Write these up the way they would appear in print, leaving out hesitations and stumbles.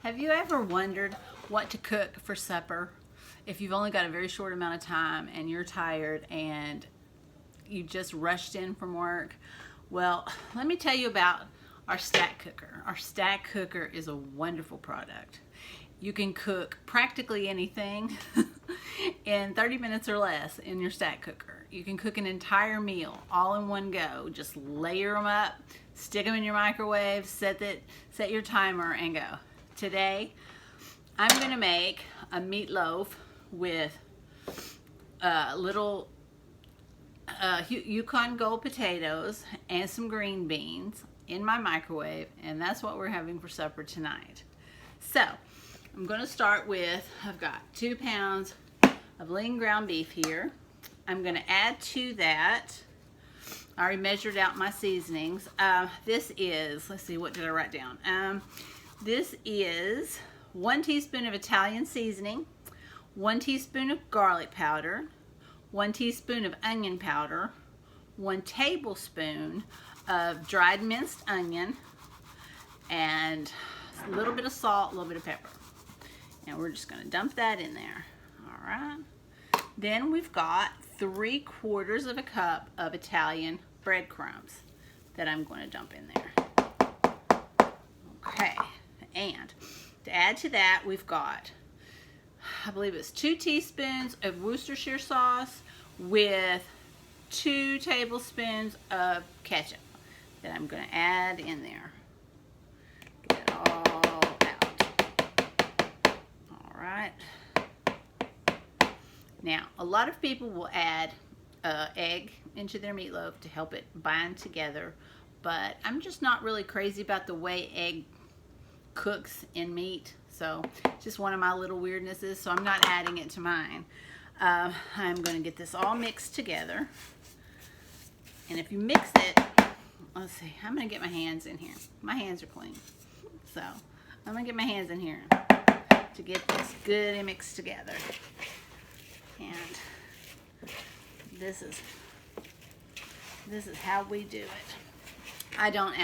Have you ever wondered what to cook for supper if you've only got a very short amount of time and you're tired and you just rushed in from work? Well, let me tell you about our stack cooker. Our stack cooker is a wonderful product. You can cook practically anything in 30 minutes or less in your stack cooker. You can cook an entire meal all in one go. Just layer them up, stick them in your microwave, set your timer, and go. Today, I'm gonna make a meatloaf with little Yukon Gold potatoes and some green beans in my microwave, and that's what we're having for supper tonight. So, I'm gonna start with, I've got 2 pounds of lean ground beef here. I'm gonna add to that, I already measured out my seasonings. This is, let's see, what did I write down? This is 1 teaspoon of Italian seasoning, 1 teaspoon of garlic powder, 1 teaspoon of onion powder, 1 tablespoon of dried minced onion, and a little bit of salt, a little bit of pepper. And we're just going to dump that in there. All right. Then we've got 3/4 of a cup of Italian breadcrumbs that I'm going to dump in there. Okay. And to add to that, we've got, I believe it's 2 teaspoons of Worcestershire sauce with 2 tablespoons of ketchup that I'm going to add in there. Get it all out. All right. Now, a lot of people will add egg into their meatloaf to help it bind together, but I'm just not really crazy about the way egg cooks in meat, so it's just one of my little weirdnesses, so I'm not adding it to mine. I'm going to get this all mixed together, and if you mix it, let's see, I'm going to get my hands in here. My hands are clean, so I'm going to get my hands in here to get this good and mixed together. And this is how we do it. I don't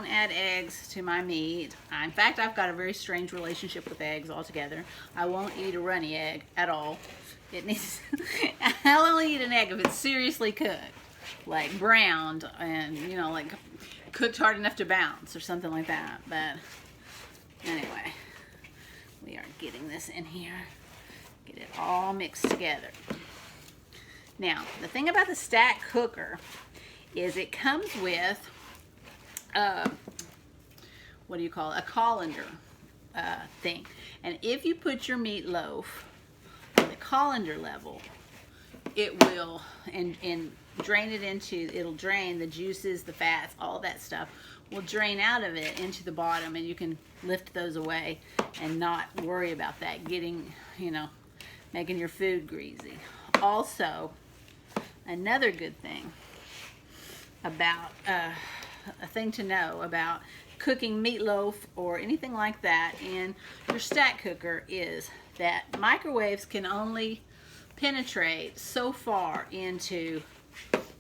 add eggs to my meat. In fact, I've got a very strange relationship with eggs altogether. I won't eat a runny egg at all. It needs. I'll only eat an egg if it's seriously cooked, like browned and like cooked hard enough to bounce or something like that. But anyway, we are getting this in here. Get it all mixed together. Now, the thing about the stack cooker is it comes with what do you call it? A colander thing. And if you put your meatloaf on the colander level, it will and drain it into, it'll drain the juices, the fats, all that stuff will drain out of it into the bottom, and you can lift those away and not worry about that getting, making your food greasy. Also, another good thing about a thing to know about cooking meatloaf or anything like that in your stack cooker is that microwaves can only penetrate so far into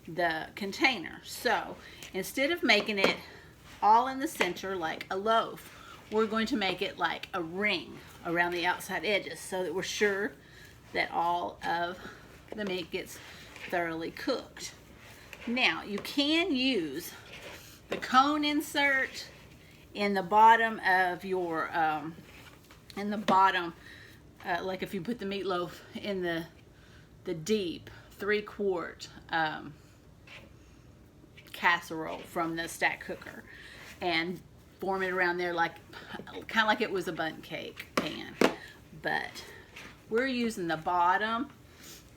the container. So instead of making it all in the center like a loaf, we're going to make it like a ring around the outside edges so that we're sure that all of the meat gets thoroughly cooked. Now, you can use the cone insert in the bottom of your, like if you put the meatloaf in the deep 3/4 casserole from the stack cooker and form it around there like, kind of like it was a bundt cake pan. But we're using the bottom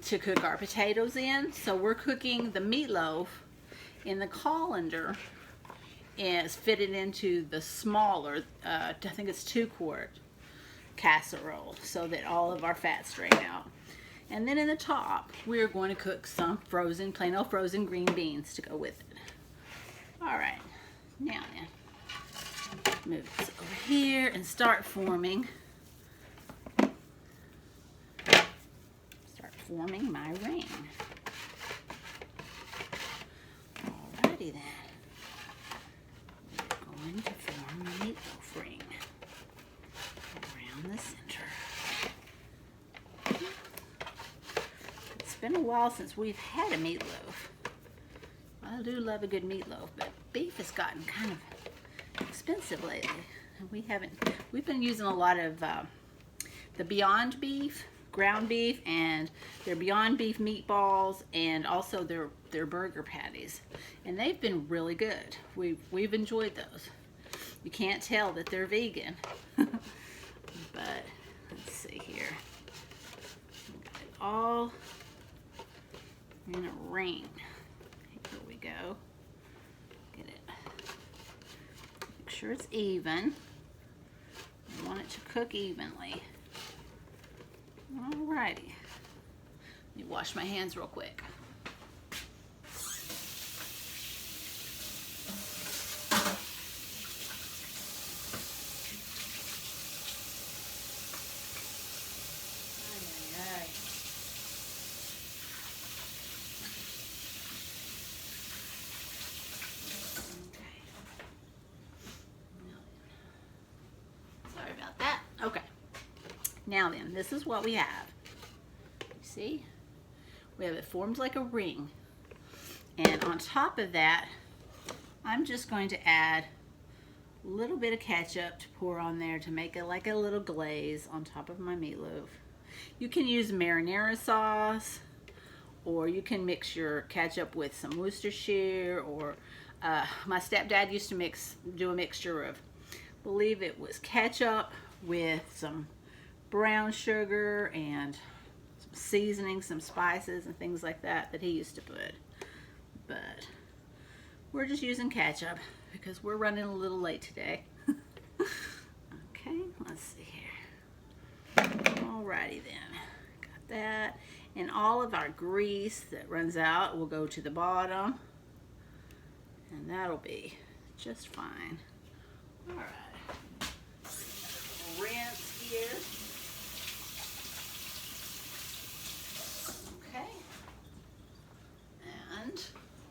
to cook our potatoes in, so we're cooking the meatloaf in the colander is fitted into the smaller, I think it's 2/4 casserole, so that all of our fats drain out. And then in the top, we're going to cook some frozen, plain old frozen green beans to go with it. All right, now then, move this over here and start forming my ring. Alrighty then. We're going to form a meatloaf ring. been a while since we've had a meatloaf. I do love a good meatloaf, but beef has gotten kind of expensive lately. We've been using a lot of the Beyond Beef, ground beef, and their Beyond Beef meatballs, and also their burger patties. And they've been really good. We've enjoyed those. You can't tell that they're vegan. But let's see here. Got it all in a ring. Here we go. Get it. Make sure it's even. You want it to cook evenly. Alrighty. Let me wash my hands real quick. Now then, this is what we have. You see? We have it formed like a ring. And on top of that, I'm just going to add a little bit of ketchup to pour on there to make it like a little glaze on top of my meatloaf. You can use marinara sauce, or you can mix your ketchup with some Worcestershire, or my stepdad used to do a mixture of, I believe it was ketchup with some brown sugar and some seasoning, some spices and things like that he used to put. But we're just using ketchup because we're running a little late today. Okay, let's see here. Alrighty then, got that. And all of our grease that runs out will go to the bottom, and that'll be just fine. Alright, rinse here.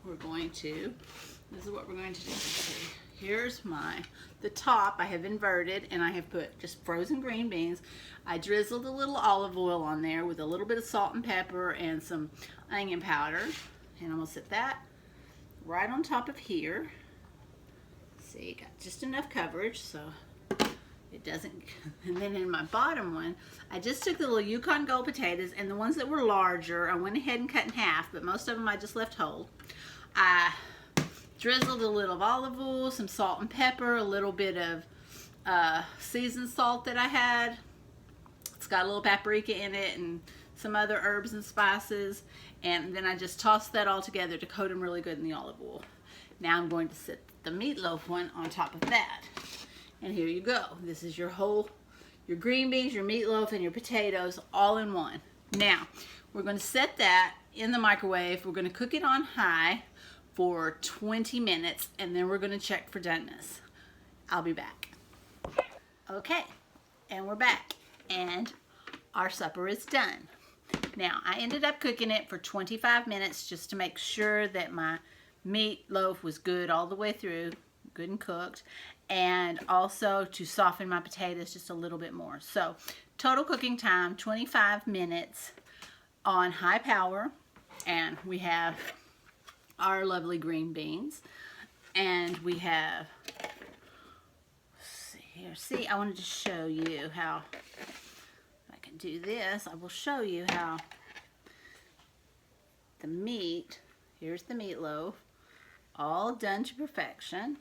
We're going to, this is what we're going to do. Here's the top I have inverted, and I have put just frozen green beans. I drizzled a little olive oil on there with a little bit of salt and pepper and some onion powder. And I'm gonna set that right on top of here. See, got just enough coverage so it doesn't, and then in my bottom one, I just took the little Yukon Gold potatoes, and the ones that were larger, I went ahead and cut in half, but most of them I just left whole. I drizzled a little of olive oil, some salt and pepper, a little bit of seasoned salt that I had. It's got a little paprika in it and some other herbs and spices. And then I just tossed that all together to coat them really good in the olive oil. Now I'm going to set the meatloaf one on top of that. And here you go. This is your green beans, your meatloaf, and your potatoes all in one. Now, we're going to set that in the microwave. We're going to cook it on high for 20 minutes, and then we're going to check for doneness. I'll be back. Okay, and we're back, and our supper is done. Now, I ended up cooking it for 25 minutes just to make sure that my meatloaf was good all the way through, good and cooked, and also to soften my potatoes just a little bit more. So, total cooking time, 25 minutes on high power, and we have our lovely green beans, and we have, let's see here, see, I wanted to show you how, if I can do this, I will show you how the meat, here's the meatloaf, all done to perfection,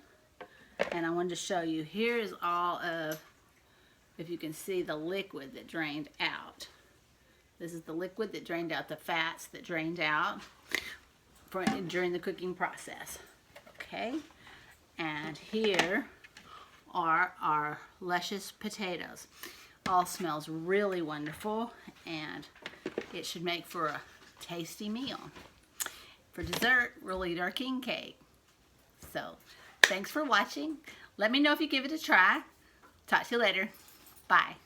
and I wanted to show you, here is all of, if you can see the liquid that drained out. This is the liquid that drained out, the fats that drained out during the cooking process. Okay, and here are our luscious potatoes. All smells really wonderful, and it should make for a tasty meal. For dessert, we'll eat our king cake. So, thanks for watching. Let me know if you give it a try. Talk to you later. Bye.